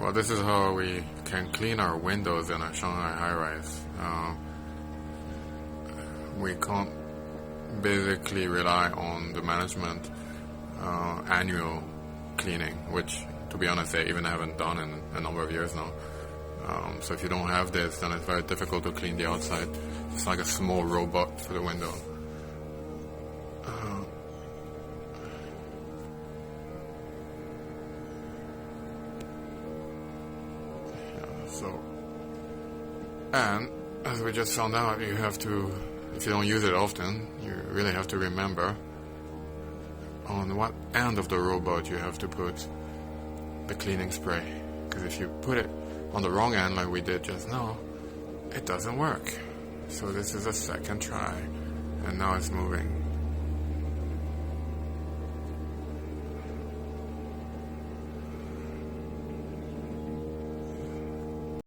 Well, this is how we can clean our windows in a Shanghai high-rise. We can't basically rely on the management annual cleaning, which, to be honest, they even haven't done in a number of years now. So if you don't have this, then it's very difficult to clean the outside. It's like a small robot for the window. And as we just found out, you have to, if you don't use it often, you really have to remember on what end of the robot you have to put the cleaning spray. Because if you put it on the wrong end like we did just now, it doesn't work. So this is a second try, and now it's moving.